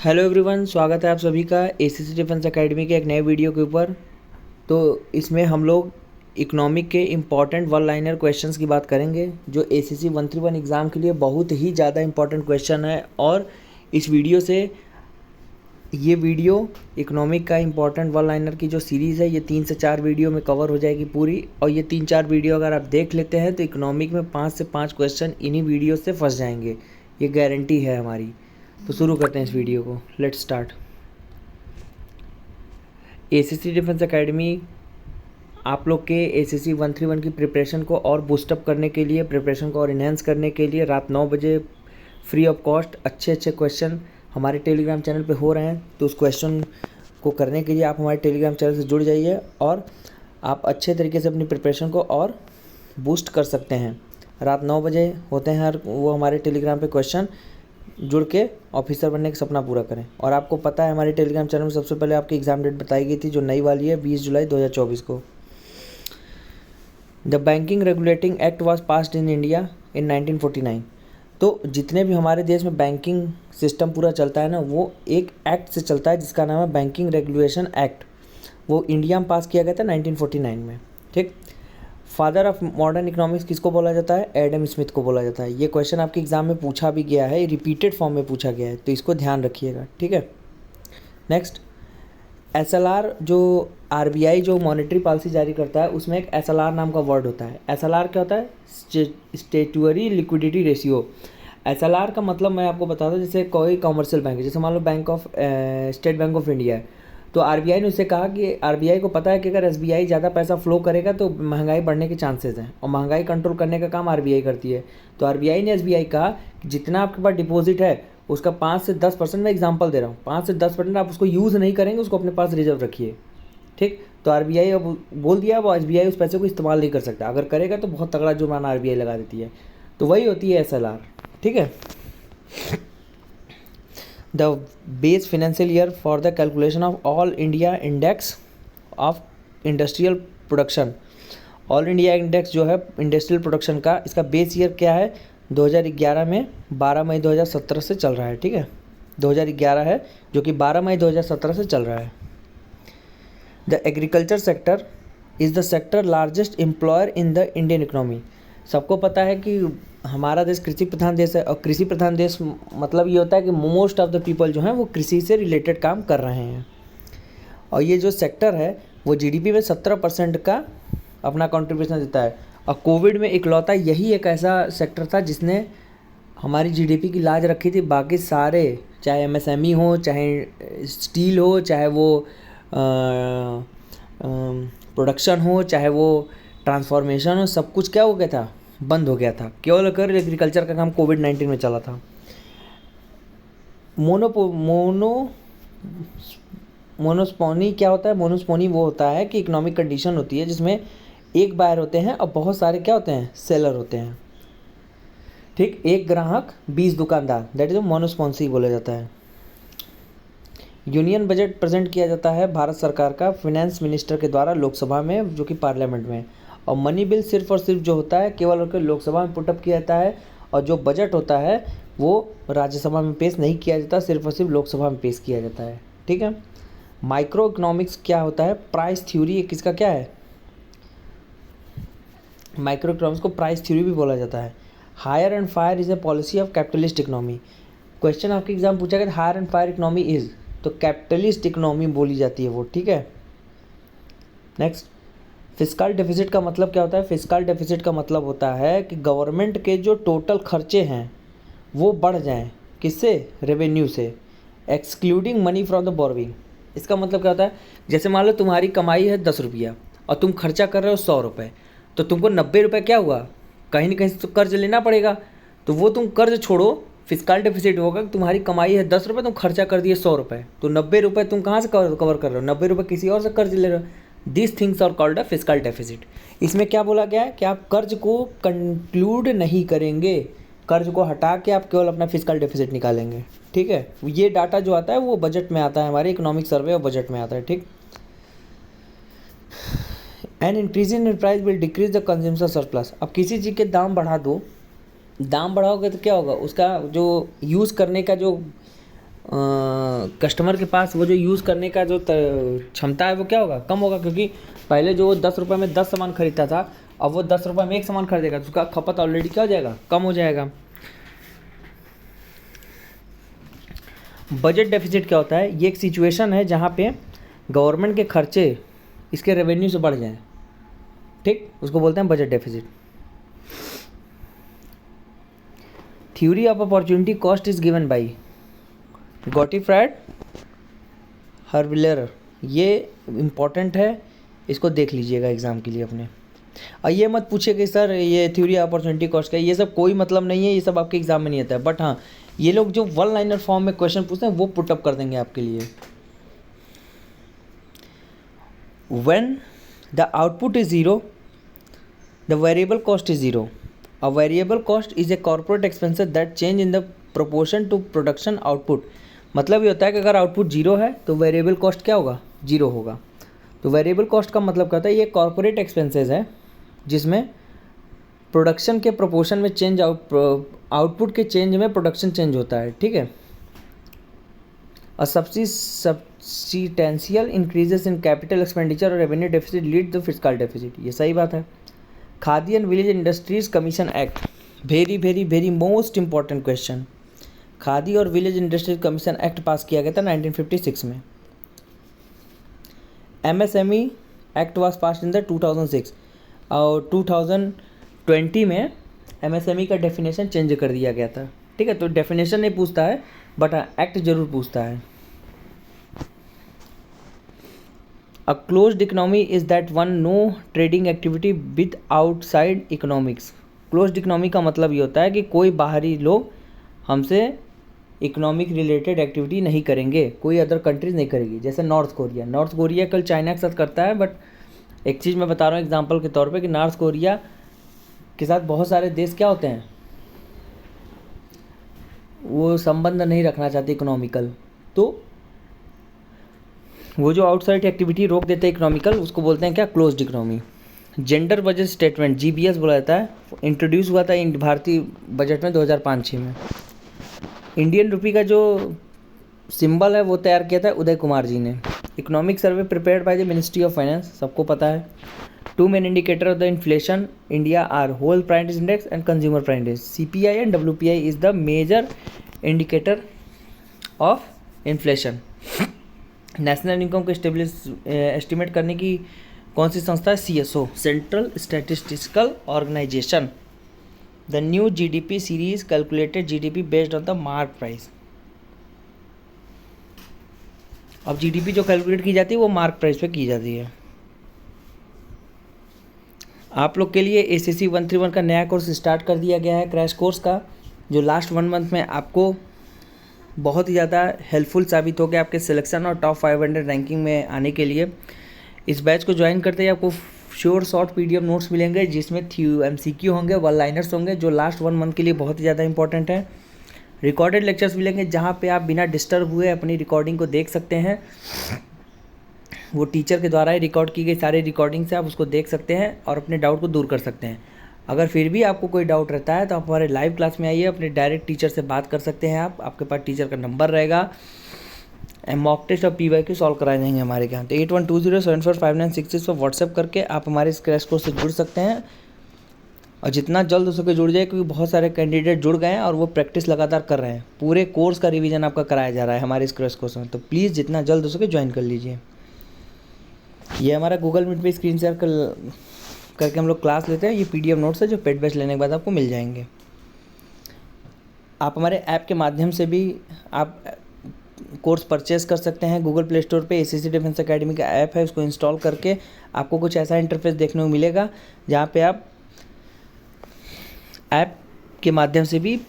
Hello everyone, स्वागत है आप सभी का एसीसी डिफेंस एकेडमी के एक नए वीडियो के ऊपर। तो इसमें हम लोग इकोनॉमिक के इम्पॉर्टेंट वन लाइनर क्वेश्चंस की बात करेंगे जो एसीसी 131 एग्ज़ाम के लिए बहुत ही ज़्यादा इम्पॉर्टेंट क्वेश्चन है। और इस वीडियो से ये वीडियो इकोनॉमिक का इम्पॉर्टेंट वन लाइनर की जो सीरीज़ है ये 3 से 4 वीडियो में कवर हो जाएगी पूरी। और ये 3-4 वीडियो अगर आप देख लेते हैं तो इकोनॉमिक में 5 से 5 क्वेश्चन इन्हीं वीडियो से फंस जाएंगे, ये गारंटी है हमारी। तो शुरू करते हैं इस वीडियो को, let's start. ACC defence academy आप लोग के एसीसी 131 की प्रिपरेशन को और बूस्टअप करने के लिए, प्रिपरेशन को और इन्हेंस करने के लिए रात 9 बजे फ्री ऑफ कॉस्ट अच्छे क्वेश्चन हमारे टेलीग्राम चैनल पे हो रहे हैं। तो उस क्वेश्चन को करने के लिए आप हमारे टेलीग्राम चैनल से जुड़ जाइए और आप अच्छे तरीके से अपनी प्रिपरेशन को और बूस्ट कर सकते हैं। रात 9 बजे होते हैं वो हमारे टेलीग्राम पे क्वेश्चन। जुड़ के ऑफिसर बनने का सपना पूरा करें। और आपको पता है हमारे टेलीग्राम चैनल में सबसे पहले आपकी एग्ज़ाम डेट बताई गई थी जो नई वाली है 20 जुलाई 2024 को। The banking regulating act was passed in India in 1949। तो जितने भी हमारे देश में बैंकिंग सिस्टम पूरा चलता है ना, वो एक एक्ट से चलता है जिसका नाम है बैंकिंग रेगुलेशन एक्ट। वो इंडिया में पास किया गया था 1949 में। ठीक। फादर ऑफ मॉडर्न इकोनॉमिक्स किसको बोला जाता है? एडम स्मिथ को बोला जाता है। ये क्वेश्चन आपके एग्जाम में पूछा भी गया है, रिपीटेड फॉर्म में पूछा गया है, तो इसको ध्यान रखिएगा। ठीक है। नेक्स्ट, एसएलआर जो आरबीआई जो मॉनेटरी पॉलिसी जारी करता है उसमें एक एसएलआर नाम का वर्ड होता है। एसएलआर क्या होता है? Statutory liquidity ratio. एसएलआर का मतलब मैं आपको बता दूं, जैसे कोई कॉमर्शियल बैंक है, जैसे मान लो स्टेट बैंक ऑफ इंडिया है, तो आरबीआई ने उससे कहा कि आरबीआई को पता है कि अगर एसबीआई ज़्यादा पैसा फ्लो करेगा तो महंगाई बढ़ने के चांसेस हैं, और महंगाई कंट्रोल करने का काम आरबीआई करती है। तो आरबीआई ने एसबीआई कहा कि जितना आपके पास डिपॉजिट है उसका 5 से 10%, मैं एग्जांपल दे रहा हूँ, 5 से 10% आप उसको यूज़ नहीं करेंगे, उसको अपने पास रिजर्व रखिए। ठीक। तो आरबीआई अब बोल दिया, अब एसबीआई उस पैसे को इस्तेमाल नहीं कर सकता, अगर करेगा तो बहुत तगड़ा जुर्माना आरबीआई लगा देती है। तो वही होती है एसएलआर। ठीक है। The base financial year for the calculation of All India Index of Industrial Production। All India index जो है इंडस्ट्रियल प्रोडक्शन का, इसका बेस ईयर क्या है? 2011 में 12 मई 2017 से चल रहा है। ठीक है। 2011 है जो कि 12 मई 2017 से चल रहा है। The agriculture sector is the sector largest employer in the Indian economy. सबको पता है कि हमारा देश कृषि प्रधान देश है, और कृषि प्रधान देश मतलब ये होता है कि मोस्ट ऑफ द पीपल जो हैं वो कृषि से रिलेटेड काम कर रहे हैं। और ये जो सेक्टर है वो जीडीपी में 17% का अपना कंट्रीब्यूशन देता है। और कोविड में इकलौता यही एक ऐसा सेक्टर था जिसने हमारी जीडीपी की लाज रखी थी। बाकी सारे, चाहे एमएसएमई हो, चाहे स्टील हो, चाहे वो प्रोडक्शन हो, चाहे वो ट्रांसफॉर्मेशन हो, सब कुछ क्या हो गया था? बंद हो गया था। केवल अगर एग्रीकल्चर का काम कोविड-19 में चला था। मोनोस्पोनी क्या होता है? मोनोस्पोनी वो होता है कि इकोनॉमिक कंडीशन होती है जिसमें एक बायर होते हैं और बहुत सारे क्या होते हैं? सेलर होते हैं। ठीक। एक ग्राहक 20 दुकानदार, दैट इज मोनोस्पोनी बोला जाता है। यूनियन बजट प्रेजेंट किया जाता है भारत सरकार का फाइनेंस मिनिस्टर के द्वारा लोकसभा में, जो कि पार्लियामेंट में। और मनी बिल सिर्फ और सिर्फ जो होता है केवल और केवल लोकसभा में पुटअप किया जाता है, और जो बजट होता है वो राज्यसभा में पेश नहीं किया जाता, सिर्फ और सिर्फ लोकसभा में पेश किया जाता है। ठीक है। माइक्रो इकोनॉमिक्स क्या होता है? प्राइस थ्योरी किसका क्या है? माइक्रो इकोनॉमिक्स को प्राइस थ्योरी भी बोला जाता है। Hire and fire is a policy of capitalist economy. Question आपके एग्जाम पूछा गया hire and fire economy is, तो कैपिटलिस्ट इकोनॉमी बोली जाती है वो। ठीक है। नेक्स्ट, फिस्कल डेफिसिट का मतलब क्या होता है? फिस्कल डेफिसिट का मतलब होता है कि गवर्नमेंट के जो टोटल खर्चे हैं वो बढ़ जाएं। किससे? रेवेन्यू से, excluding money from the borrowing. इसका मतलब क्या होता है? जैसे मान लो तुम्हारी कमाई है 10 रुपया और तुम खर्चा कर रहे हो 100 रुपये, तो तुमको 90 रुपये क्या हुआ? कहीं ना कहीं से तो कर्ज लेना पड़ेगा। तो वो तुम कर्ज छोड़ो, फिस्कल डेफिसिट होगा कि तुम्हारी कमाई है 10 रुपये, तुम खर्चा कर दिए 100 रुपये, तो 90 रुपये तुम कहाँ से कवर कर रहे हो? 90 रुपये किसी और से कर्ज ले रहे हो। This things are called a fiscal deficit. इसमें क्या बोला गया है कि आप कर्ज को कंक्लूड नहीं करेंगे, कर्ज को हटा के आप केवल अपना फिस्कल डेफिसिट निकालेंगे। ठीक है। ये डाटा जो आता है वो बजट में आता है, हमारे इकोनॉमिक सर्वे और बजट में आता है। ठीक। An increase in price will decrease the consumer surplus. अब किसी चीज़ के दाम बढ़ा दो, दाम बढ़ाओगे तो क्या होगा? उसका जो यूज़ करने का जो कस्टमर के पास वो जो यूज़ करने का जो क्षमता है वो क्या होगा, कम होगा, क्योंकि पहले जो 10 रुपये में 10 सामान खरीदता था, अब वो 10 रुपये में एक सामान खरीदेगा तो उसका खपत ऑलरेडी क्या हो जाएगा, कम हो जाएगा। बजट डेफिसिट क्या होता है, ये एक सिचुएशन है जहाँ पे गवर्नमेंट के खर्चे इसके रेवेन्यू से बढ़ जाएं, ठीक, उसको बोलते हैं budget deficit. Theory of opportunity cost is given by Gottfried Haberler, ये इम्पॉर्टेंट है, इसको देख लीजिएगा एग्जाम के लिए अपने। और ये मत पूछिए कि सर ये थ्योरी ऑफ अपॉर्चुनिटी कॉस्ट का, ये सब कोई मतलब नहीं है, ये सब आपके एग्जाम में नहीं आता है, बट हाँ ये लोग जो वन लाइनर फॉर्म में क्वेश्चन पूछते हैं वो पुटअप कर देंगे आपके लिए। When the output is zero the variable cost is zero. A variable cost is a corporate expenses that change in the proportion to production output. मतलब ये होता है कि अगर आउटपुट जीरो है तो वेरिएबल कॉस्ट क्या होगा, जीरो होगा। तो वेरिएबल कॉस्ट का मतलब क्या होता है, ये कॉर्पोरेट एक्सपेंसेस है जिसमें प्रोडक्शन के प्रोपोर्शन में चेंज, आउटपुट के चेंज में प्रोडक्शन चेंज होता है, ठीक है। A substantial increases in capital expenditure और revenue deficit lead to fiscal deficit, ये सही बात है। Khadi and village industries commission act, very very very most important question. Khadi और village industries commission act pass किया गया था 1956 में। MSME act was pass in the 2006 और 2020 में MSME का डेफिनेशन चेंज कर दिया गया था, ठीक है। तो डेफिनेशन नहीं पूछता है बट एक्ट जरूर पूछता है। A closed economy is that one no trading activity with outside economics. Closed economy का मतलब ये होता है कि कोई बाहरी लोग हमसे इकोनॉमिक रिलेटेड एक्टिविटी नहीं करेंगे, कोई अदर कंट्रीज नहीं करेगी। जैसे नॉर्थ कोरिया कल चाइना के साथ करता है, बट एक चीज़ मैं बता रहा हूँ एग्जांपल के तौर पे कि नॉर्थ कोरिया के साथ बहुत सारे देश क्या होते हैं, वो संबंध नहीं रखना चाहते इकोनॉमिकल, तो वो जो आउटसाइड एक्टिविटी रोक देते हैं इकोनॉमिकल, उसको बोलते हैं क्या, closed economy. Gender budget statement GBS बोला जाता है, इंट्रोड्यूस हुआ था भारतीय बजट में 2005-06 में। इंडियन रुपी का जो सिंबल है वो तैयार किया था उदय कुमार जी ने। Economic survey prepared by the ministry of finance, सबको पता है। Two main indicator of the inflation India are whole price index and consumer price index. CPI and WPI is the major indicator of inflation. National income को estimate करने की कौन सी संस्था है, CSO, central statistical organisation. The new GDP series calculated GDP based on the mark price. अब GDP जो calculate की जाती है वो मार्क प्राइस पे की जाती है। आप लोग के लिए ACC 131 का नया कोर्स स्टार्ट कर दिया गया है, क्रैश कोर्स का, जो लास्ट 1 मंथ में आपको बहुत ही ज़्यादा हेल्पफुल साबित हो गया आपके सिलेक्शन और टॉप 500 रैंकिंग में आने के लिए। इस बैच को ज्वाइन करते ही आपको श्योर शॉर्ट PDF नोट्स मिलेंगे जिसमें MCQ होंगे, वन लाइनर्स होंगे, जो लास्ट 1 मंथ के लिए बहुत ही ज़्यादा इंपॉर्टेंट है। रिकॉर्डेड लेक्चर्स मिलेंगे जहाँ पे आप बिना डिस्टर्ब हुए अपनी रिकॉर्डिंग को देख सकते हैं। वो टीचर के द्वारा ही रिकॉर्ड की गई सारी रिकॉर्डिंग से आप उसको देख सकते हैं और अपने डाउट को दूर कर सकते हैं। अगर फिर भी आपको कोई डाउट रहता है तो आप हमारे लाइव क्लास में आइए, अपने डायरेक्ट टीचर से बात कर सकते हैं। आपके पास टीचर का नंबर रहेगा, मॉक टेस्ट और PYQ सॉल्व कराए जाएंगे हमारे यहाँ। तो 8120745966 पर व्हाट्सएप करके आप हमारे इस क्रैश कोर्स से जुड़ सकते हैं और जितना जल्द हो सके जुड़ जाए, क्योंकि बहुत सारे कैंडिडेट जुड़ गए हैं और वो प्रैक्टिस लगातार कर रहे हैं। पूरे कोर्स का रिवीजन आपका कराया जा रहा है हमारे इस क्रैश कोर्स में, तो प्लीज़ जितना जल्द हो सके ज्वाइन कर लीजिए। ये हमारा गूगल मीट पे स्क्रीन शेयर करके हम लोग क्लास लेते हैं। ये PDF नोट्स है जो पेड बैच लेने के बाद आपको मिल जाएंगे। आप हमारे ऐप के माध्यम से भी आप कोर्स परचेज़ कर सकते हैं। गूगल प्ले स्टोर पे ACC डिफेंस एकेडमी का ऐप है, उसको इंस्टॉल करके आपको कुछ ऐसा इंटरफेस देखने को मिलेगा जहाँ पे आप ऐप के माध्यम से भी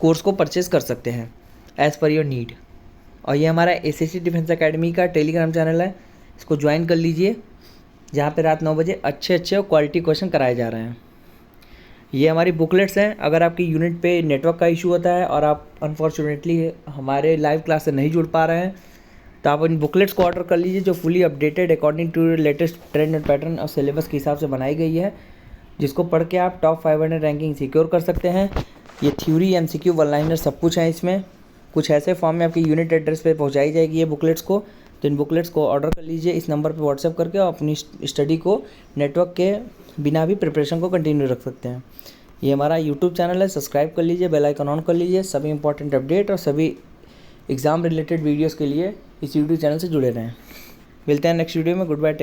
कोर्स को परचेज़ कर सकते हैं एज़ पर योर नीड। और ये हमारा ACC डिफेंस एकेडमी का टेलीग्राम चैनल है, इसको ज्वाइन कर लीजिए, जहाँ पे रात 9 बजे अच्छे और क्वालिटी क्वेश्चन कराए जा रहे हैं। ये हमारी बुकलेट्स हैं। अगर आपकी यूनिट पे नेटवर्क का इशू होता है और आप अनफॉर्चुनेटली हमारे लाइव क्लास से नहीं जुड़ पा रहे हैं तो आप इन बुकलेट्स को ऑर्डर कर लीजिए, जो fully updated according to latest trend and pattern और सिलेबस के हिसाब से बनाई गई है, जिसको पढ़ के आप टॉप 500 रैंकिंग सिक्योर कर सकते हैं। ये थ्योरी MCQ वन लाइनर सब कुछ है इसमें, कुछ ऐसे फॉर्म में आपकी यूनिट एड्रेस पे पहुंचाई जाएगी ये बुकलेट्स को। तो इन बुकलेट्स को ऑर्डर कर लीजिए इस नंबर पे व्हाट्सएप करके, और अपनी स्टडी को नेटवर्क के बिना भी प्रिपरेशन को कंटिन्यू रख सकते हैं। ये हमारा यूट्यूब चैनल है, सब्सक्राइब कर लीजिए, बेल आइकन ऑन कर लीजिए। सभी इंपॉर्टेंट अपडेट और सभी एग्ज़ाम रिलेटेड वीडियोज़ के लिए इस यूट्यूब चैनल से जुड़े रहें। मिलते हैं नेक्स्ट वीडियो में। Good bye, take